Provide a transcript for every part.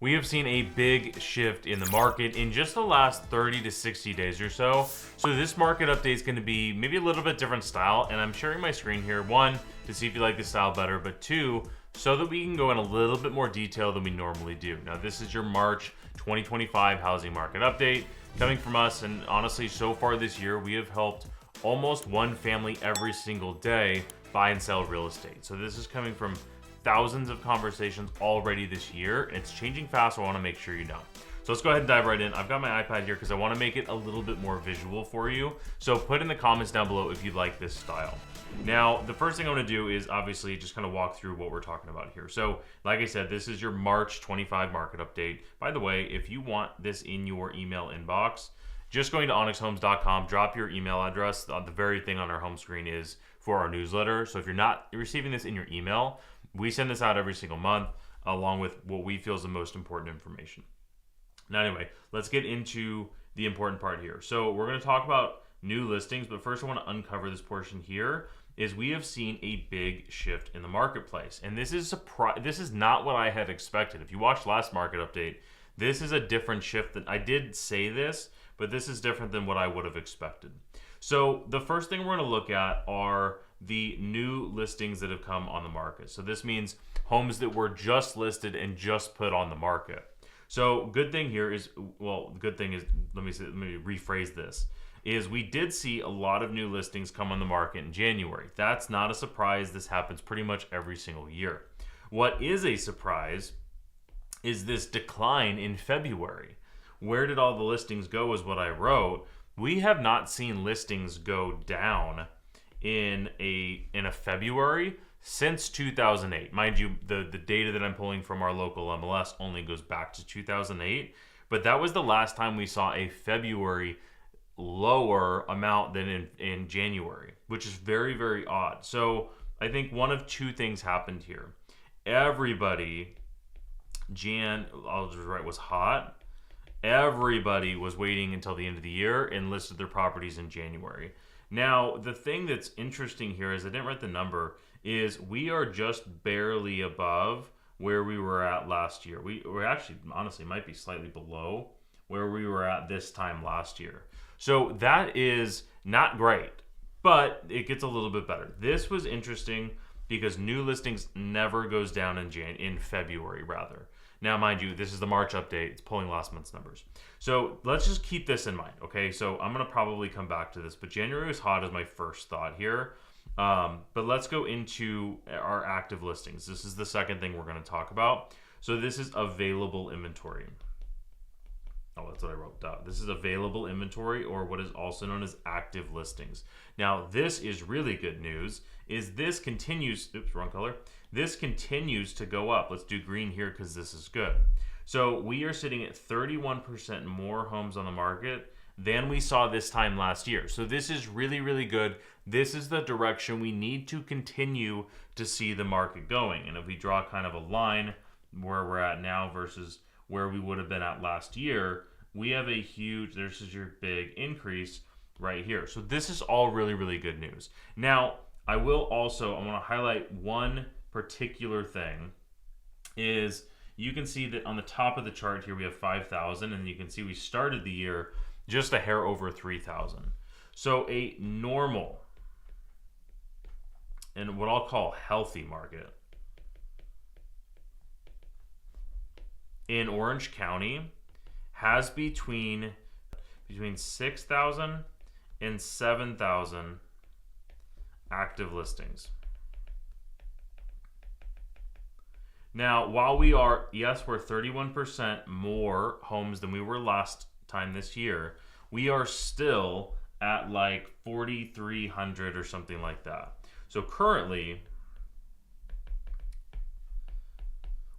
we have seen a big shift in the market in just the last 30 to 60 days or so. So this market update is going to be maybe a little bit different style, and I'm sharing my screen here, one, to see if you like the style better, but two, so that we can go in a little bit more detail than we normally do. Now, this is your March 2025 housing market update coming from us, and honestly, so far this year, we have helped almost one family every single day buy and sell real estate. So this is coming from thousands of conversations already this year. It's changing fast, so I want to make sure you know. So let's go ahead and dive right in. I've got my iPad here because I want to make it a little bit more visual for you. So put in the comments down below if you like this style. Now, the first thing I'm going to do is obviously just kind of walk through what we're talking about here. So like I said, this is your March 25 market update. By the way, if you want this in your email inbox, just going to onyxhomes.com, drop your email address. The very thing on our home screen is for our newsletter. So if you're not receiving this in your email, we send this out every single month along with what we feel is the most important information. Now, anyway, let's get into the important part here. So we're going to talk about new listings, but first I want to uncover this portion here is we have seen a big shift in the marketplace. And this is not what I had expected. If you watched last market update, this is a different shift that I did say this, but this is different than what I would have expected. So the first thing we're going to look at are the new listings that have come on the market. So this means homes that were just listed and just put on the market. So good thing here is, well, good thing is, let me rephrase this, is we did see a lot of new listings come on the market in January. That's not a surprise. This happens pretty much every single year. What is a surprise is this decline in February. Where did all the listings go is what I wrote. We have not seen listings go down in a February since 2008. Mind you, the data that I'm pulling from our local MLS only goes back to 2008, but that was the last time we saw a February lower amount than in January, which is very, very odd. So I think one of two things happened here. Everybody, I'll just write, was hot. Everybody was waiting until the end of the year and listed their properties in January. Now, the thing that's interesting here is I didn't write the number, is we are just barely above where we were at last year. We're actually, honestly, might be slightly below where we were at this time last year. So that is not great, but it gets a little bit better. This was interesting because new listings never goes down in February, rather. Now, mind you, this is the March update. It's pulling last month's numbers. So let's just keep this in mind, okay? So I'm going to probably come back to this, but January was hot as my first thought here. But let's go into our active listings. This is the second thing we're going to talk about. So this is available inventory. Oh, that's what I wrote down. This is available inventory, or what is also known as active listings. Now, this is really good news, is this continues, oops, wrong color. This continues to go up. Let's do green here because this is good. So we are sitting at 31% more homes on the market than we saw this time last year. So this is really, really good. This is the direction we need to continue to see the market going. And if we draw kind of a line where we're at now versus where we would have been at last year, we have a huge, this is your big increase right here. So this is all really, really good news. Now, I want to highlight one particular thing is you can see that on the top of the chart here, we have 5,000, and you can see we started the year just a hair over 3,000. So a normal and what I'll call healthy market in Orange County has between 6,000 and 7,000 active listings. Now, while we are, yes, we're 31% more homes than we were last time this year, we are still at like 4,300 or something like that. So currently,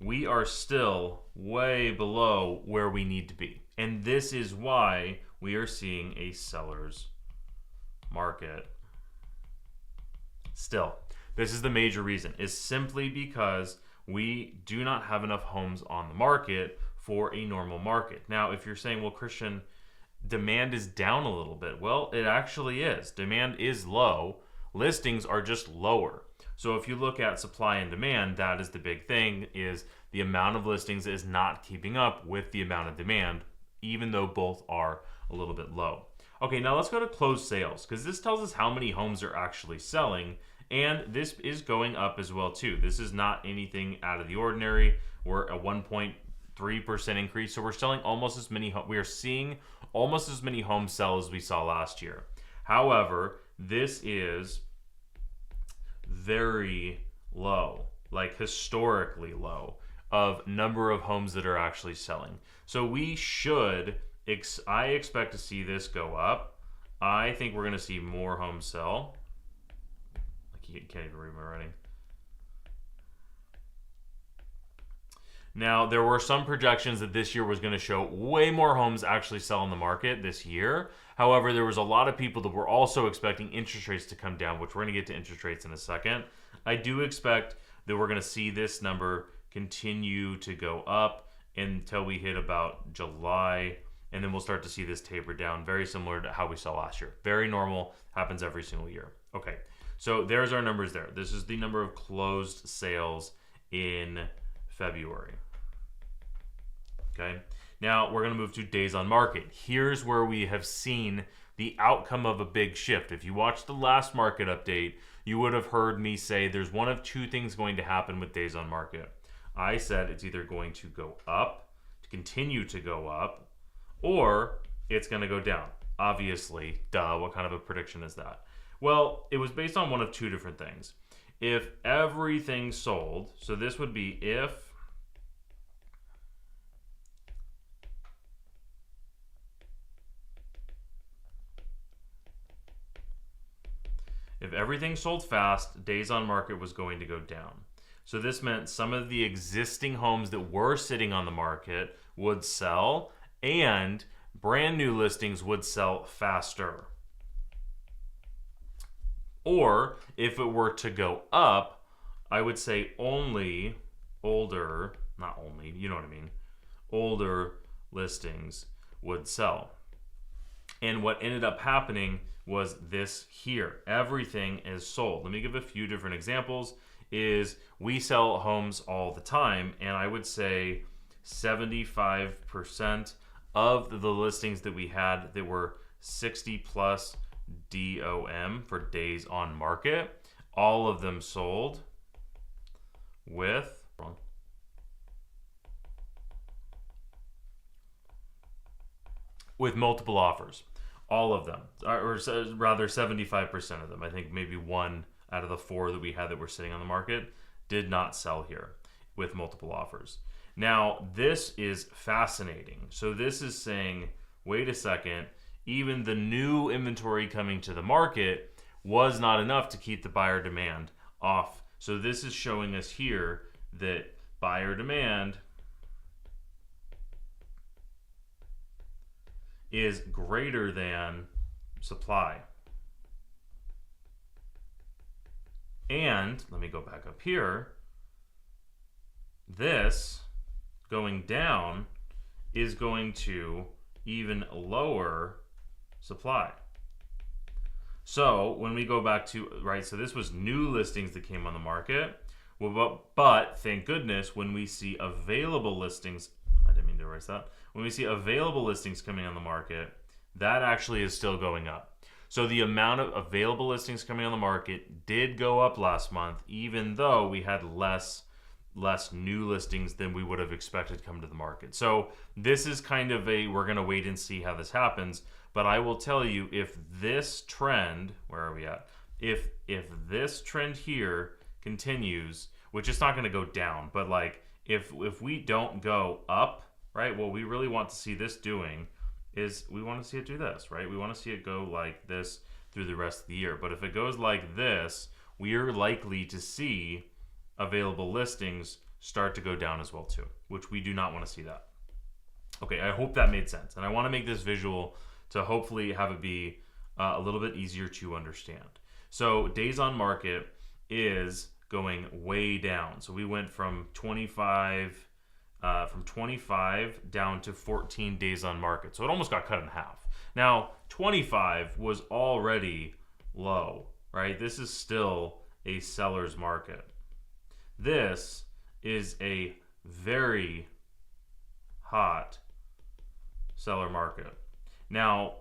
we are still way below where we need to be. And this is why we are seeing a seller's market. Still, this is the major reason, is simply because we do not have enough homes on the market for a normal market. Now, if you're saying, well, Christian, demand is down a little bit. Well, it actually is. Demand is low. Listings are just lower. So if you look at supply and demand, that is the big thing, is the amount of listings is not keeping up with the amount of demand, even though both are a little bit low. Okay, now let's go to closed sales, because this tells us how many homes are actually selling, and this is going up as well too. This is not anything out of the ordinary. We're a 1.3% increase, so we're selling almost as many. We are seeing almost as many homes sell as we saw last year. However, this is very low, like historically low, of number of homes that are actually selling. So we should, I expect to see this go up. I think we're going to see more homes sell. I can't even read my writing. Now, there were some projections that this year was going to show way more homes actually sell in the market this year. However, there was a lot of people that were also expecting interest rates to come down, which we're going to get to interest rates in a second. I do expect that we're going to see this number continue to go up until we hit about July, and then we'll start to see this taper down, very similar to how we saw last year. Very normal, happens every single year. Okay, so there's our numbers there. This is the number of closed sales in February. Okay, now we're going to move to days on market. Here's where we have seen the outcome of a big shift. If you watched the last market update, you would have heard me say there's one of two things going to happen with days on market. I said it's either going to go up, to continue to go up, or it's going to go down. Obviously, duh, what kind of a prediction is that? Well, it was based on one of two different things. If everything sold, so this would be if everything sold fast, days on market was going to go down. So this meant some of the existing homes that were sitting on the market would sell, and brand new listings would sell faster. Or if it were to go up, I would say only older, not only, you know what I mean, older listings would sell. And what ended up happening was this here. Everything is sold. Let me give a few different examples. Is we sell homes all the time, and I would say 75% of the listings that we had that were 60 plus DOM for days on market, all of them sold with multiple offers. All of them, or rather 75% of them. I think maybe one out of the four that we had that were sitting on the market did not sell here with multiple offers. Now, this is fascinating. So this is saying, wait a second, even the new inventory coming to the market was not enough to keep the buyer demand off. So this is showing us here that buyer demand is greater than supply. And let me go back up here. This going down is going to even lower supply. So when we go back to, right, so this was new listings that came on the market. Well, but thank goodness when we see available listings, I didn't mean to erase that. When we see available listings coming on the market, that actually is still going up. So the amount of available listings coming on the market did go up last month, even though we had less new listings than we would have expected come to the market. So this is kind of we're going to wait and see how this happens. But I will tell you, if this trend, where are we at? If this trend here continues, which is not going to go down, but like if we don't go up, right? What we really want to see this doing is we want to see it do this, right? We want to see it go like this through the rest of the year. But if it goes like this, we are likely to see available listings start to go down as well too, which we do not want to see that. Okay, I hope that made sense. And I want to make this visual to hopefully have it be a little bit easier to understand. So days on market is going way down. So we went from 25 down to 14 days on market. So it almost got cut in half. Now, 25 was already low, right? This is still a seller's market. This is a very hot seller market. Now,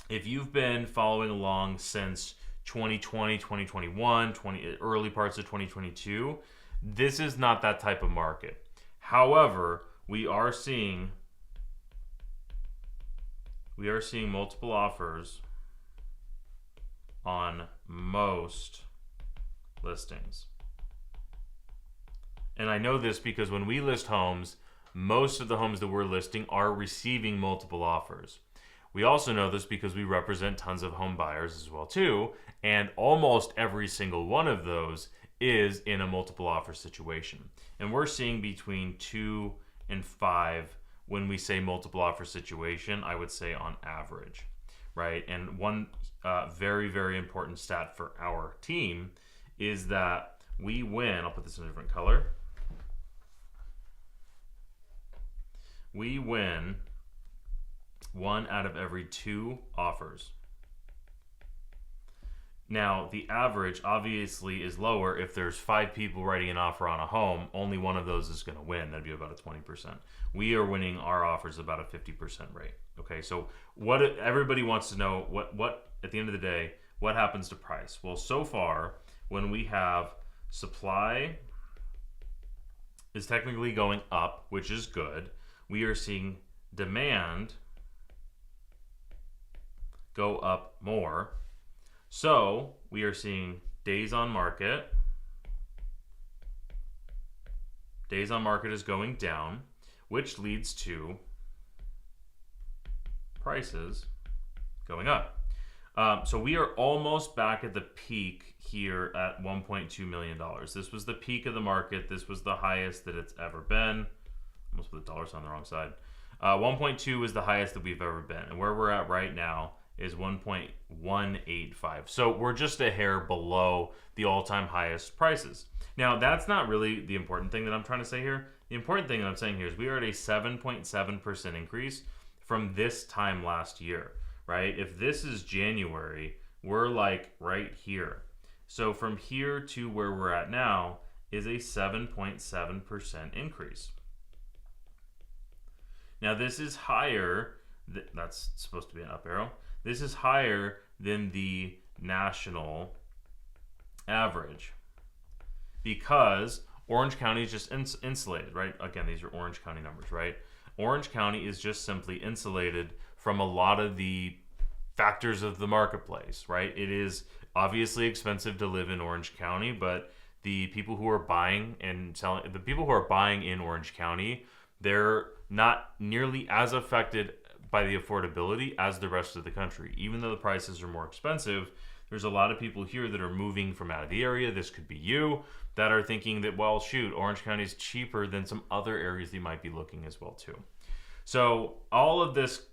if you've been following along since 2020, 2021, early parts of 2022, this is not that type of market. However, we are seeing multiple offers on most listings. And I know this because when we list homes, most of the homes that we're listing are receiving multiple offers. We also know this because we represent tons of home buyers as well too, and almost every single one of those is in a multiple offer situation. And we're seeing between 2 and 5 when we say multiple offer situation, I would say on average, right? And one very, very important stat for our team is that we win, I'll put this in a different color. We win 1 out of every 2 offers. Now, the average obviously is lower. If there's 5 people writing an offer on a home, only one of those is going to win. That'd be about a 20%. We are winning our offers about a 50% rate. Okay, so what everybody wants to know, what at the end of the day, what happens to price? Well, so far, when we have supply is technically going up, which is good, we are seeing demand go up more. So we are seeing days on market. Days on market is going down, which leads to prices going up. So we are almost back at the peak here at $1.2 million. This was the peak of the market. This was the highest that it's ever been. Almost put the dollar sign on the wrong side. 1.2 is the highest that we've ever been. And where we're at right now is 1.185. So we're just a hair below the all-time highest prices. Now, that's not really the important thing that I'm trying to say here. The important thing that I'm saying here is we are at a 7.7% increase from this time last year, right? If this is January, we're like right here. So from here to where we're at now is a 7.7% increase. Now, this is higher, that's supposed to be an up arrow. This is higher than the national average because Orange County is just insulated, right? Again, these are Orange County numbers, right? Orange County is just simply insulated from a lot of the factors of the marketplace, right? It is obviously expensive to live in Orange County, but the people who are buying and selling, the people who are buying in Orange County, they're not nearly as affected by the affordability as the rest of the country. Even though the prices are more expensive, there's a lot of people here that are moving from out of the area. This could be you that are thinking that, well, shoot, Orange County is cheaper than some other areas that you might be looking as well too. So all of this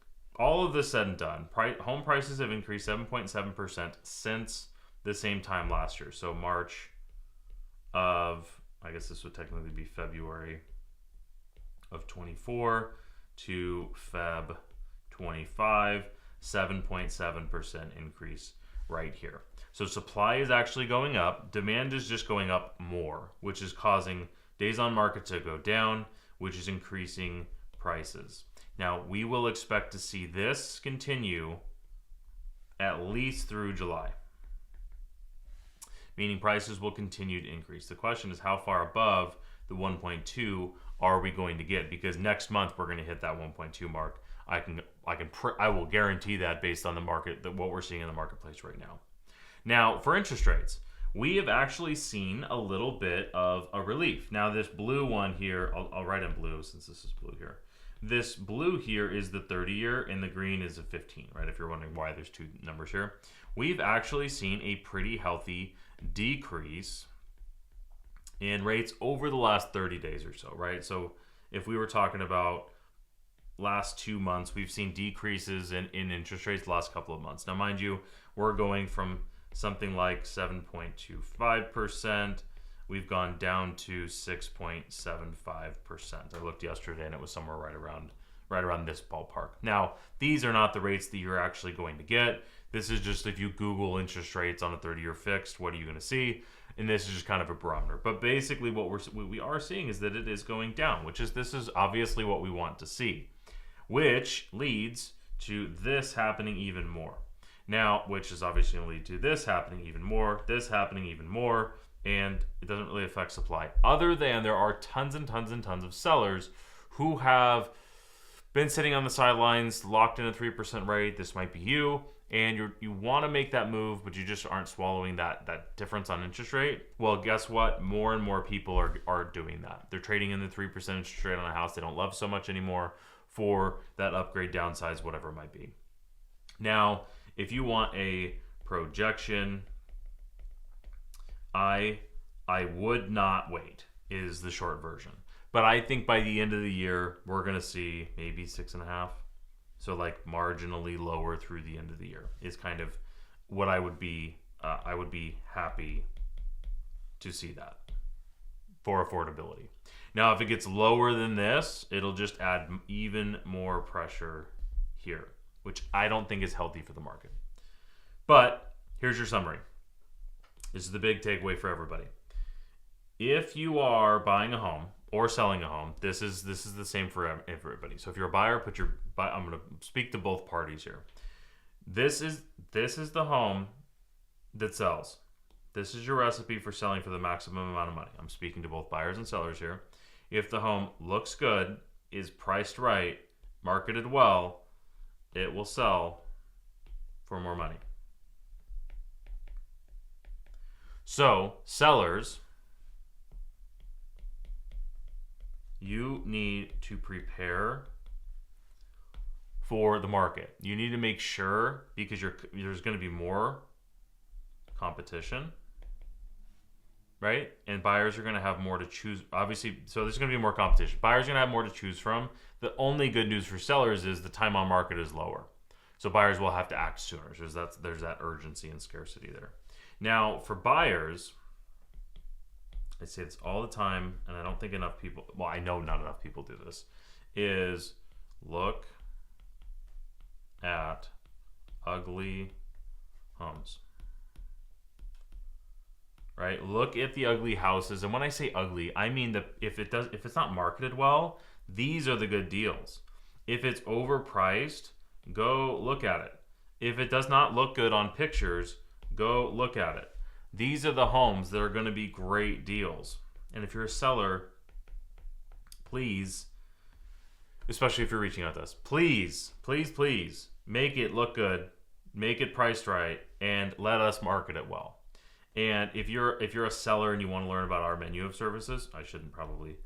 said and done, home prices have increased 7.7% since the same time last year. So March of, I guess this would technically be February of 24 to Feb 25, 7.7% increase right here. So supply is actually going up. Demand is just going up more, which is causing days on market to go down, which is increasing prices. Now, we will expect to see this continue at least through July, meaning prices will continue to increase. The question is, how far above the 1.2 are we going to get? Because next month we're going to hit that 1.2 mark. I will guarantee that based on the market, what we're seeing in the marketplace right now. Now, for interest rates, we have actually seen a little bit of a relief. Now, this blue one here, I'll write in blue since this is blue here. This blue here is the 30-year and the green is a 15, right? If you're wondering why there's two numbers here. We've actually seen a pretty healthy decrease in rates over the last 30 days or so, right? So if we were talking about last 2 months, we've seen decreases in interest rates the last couple of months. Now, mind you, we're going from something like 7.25%. We've gone down to 6.75%. I looked yesterday and it was somewhere right around this ballpark. Now, these are not the rates that you're actually going to get. This is just if you Google interest rates on a 30-year fixed, what are you going to see? And this is just kind of a barometer. But basically what we are seeing is that it is going down, this is obviously what we want to see, which leads to this happening even more. Now, which is obviously going to lead to this happening even more, this happening even more, and it doesn't really affect supply. Other than there are tons and tons and tons of sellers who have been sitting on the sidelines, locked in a 3% rate. This might be you, and you want to make that move, but you just aren't swallowing that difference on interest rate. Well, guess what? More and more people are doing that. They're trading in the 3% interest rate on a house they don't love so much anymore for that upgrade, downsize, whatever it might be. Now, if you want a projection, I would not wait, is the short version. But I think by the end of the year, we're going to see maybe 6.5. So like marginally lower through the end of the year is kind of what I would be happy to see that for affordability. Now, if it gets lower than this, it'll just add even more pressure here, which I don't think is healthy for the market. But here's your summary. This is the big takeaway for everybody. If you are buying a home or selling a home, this is the same for everybody. So if you're a buyer, I'm going to speak to both parties here. This is the home that sells. This is your recipe for selling for the maximum amount of money. I'm speaking to both buyers and sellers here. If the home looks good, is priced right, marketed well, it will sell for more money. So, sellers, you need to prepare for the market. You need to make sure, because there's going to be more competition, right? And buyers are going to have more to choose. Obviously, so there's going to be more competition. Buyers are going to have more to choose from. The only good news for sellers is the time on market is lower. So buyers will have to act sooner. So there's that urgency and scarcity there. Now, for buyers, I say this all the time, and I don't think enough people, well, I know not enough people do this, is look at ugly homes. Right? Look at the ugly houses. And when I say ugly, I mean that if it's not marketed well, these are the good deals. If it's overpriced, go look at it. If it does not look good on pictures, go look at it. These are the homes that are going to be great deals. And if you're a seller, please, especially if you're reaching out to us, please, please, please make it look good, make it priced right, and let us market it well. And if you're a seller and you want to learn about our menu of services, I shouldn't probably,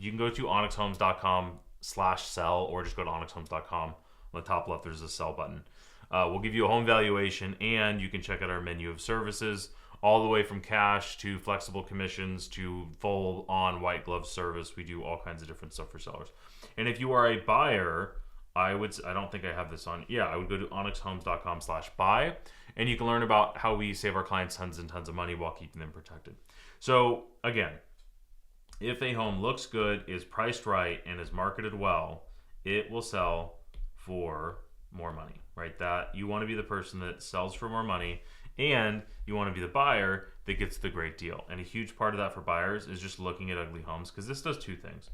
you can go to onyxhomes.com/sell, or just go to onyxhomes.com. On the top left, there's a sell button. We'll give you a home valuation, and you can check out our menu of services, all the way from cash to flexible commissions to full on white glove service. We do all kinds of different stuff for sellers. And if you are a buyer, I don't think I have this on. Yeah, I would go to onyxhomes.com/buy, and you can learn about how we save our clients tons and tons of money while keeping them protected. So again, if a home looks good, is priced right, and is marketed well, it will sell for more money, right? That you want to be the person that sells for more money, and you want to be the buyer that gets the great deal. And a huge part of that for buyers is just looking at ugly homes, because this does two things.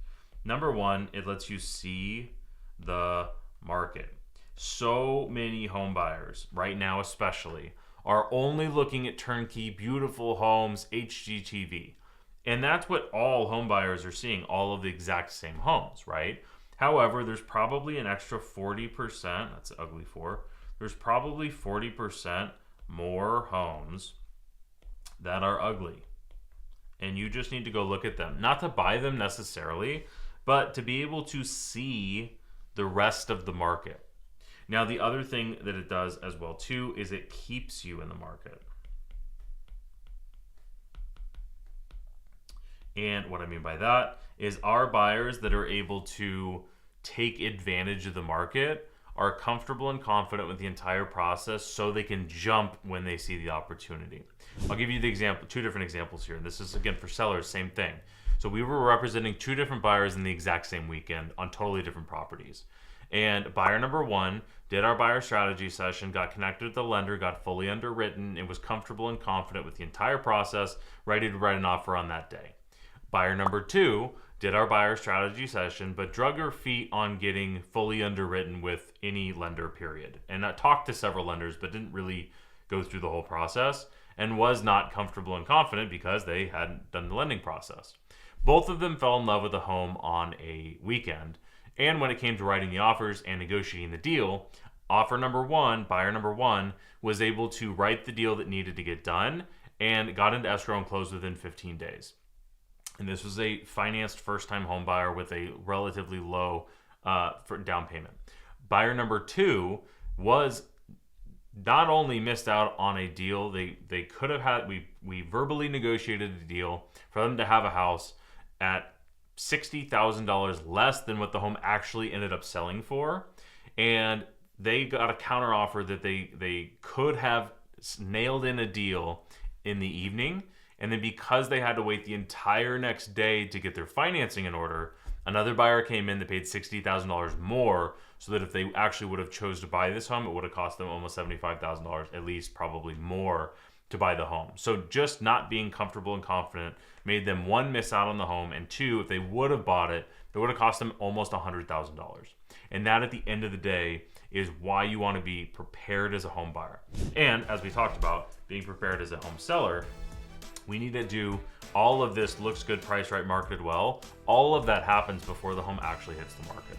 Number one, it lets you see the market. So many home buyers right now, especially, are only looking at turnkey, beautiful homes, HGTV. And that's what all home buyers are seeing, all of the exact same homes, right? However, there's probably an extra 40%, that's ugly for, there's probably 40% more homes that are ugly. And you just need to go look at them. Not to buy them necessarily, but to be able to see the rest of the market. Now, the other thing that it does as well too is it keeps you in the market. And what I mean by that is our buyers that are able to take advantage of the market are comfortable and confident with the entire process, so they can jump when they see the opportunity. I'll give you the example, two different examples here. This is again for sellers, same thing. So we were representing two different buyers in the exact same weekend on totally different properties. And buyer number one did our buyer strategy session, got connected with the lender, got fully underwritten, and was comfortable and confident with the entire process, ready to write an offer on that day. Buyer number two did our buyer strategy session, but drug her feet on getting fully underwritten with any lender, period. And I talked to several lenders, but didn't really go through the whole process, and was not comfortable and confident because they hadn't done the lending process. Both of them fell in love with the home on a weekend. And when it came to writing the offers and negotiating the deal, buyer number one, was able to write the deal that needed to get done and got into escrow and closed within 15 days. And this was a financed first-time home buyer with a relatively low for down payment. Buyer number two was not only missed out on a deal they could have had. We verbally negotiated a deal for them to have a house at $60,000 less than what the home actually ended up selling for, and they got a counter offer that they could have nailed in a deal in the evening. And then because they had to wait the entire next day to get their financing in order, another buyer came in that paid $60,000 more, so that if they actually would have chose to buy this home, it would have cost them almost $75,000, at least probably more, to buy the home. So just not being comfortable and confident made them, one, miss out on the home, and two, if they would have bought it, it would have cost them almost $100,000. And that, at the end of the day, is why you want to be prepared as a home buyer. And as we talked about, being prepared as a home seller, we need to do all of this looks good, price right, marketed well. All of that happens before the home actually hits the market.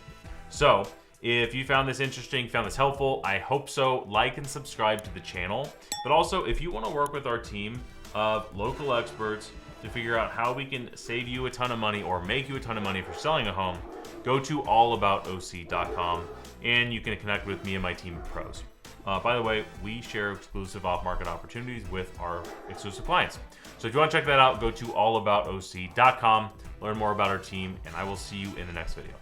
So if you found this interesting, found this helpful, I hope so. Like and subscribe to the channel. But also, if you want to work with our team of local experts to figure out how we can save you a ton of money or make you a ton of money for selling a home, go to allaboutoc.com and you can connect with me and my team of pros. By the way, we share exclusive off-market opportunities with our exclusive clients. So if you want to check that out, go to allaboutoc.com, learn more about our team, and I will see you in the next video.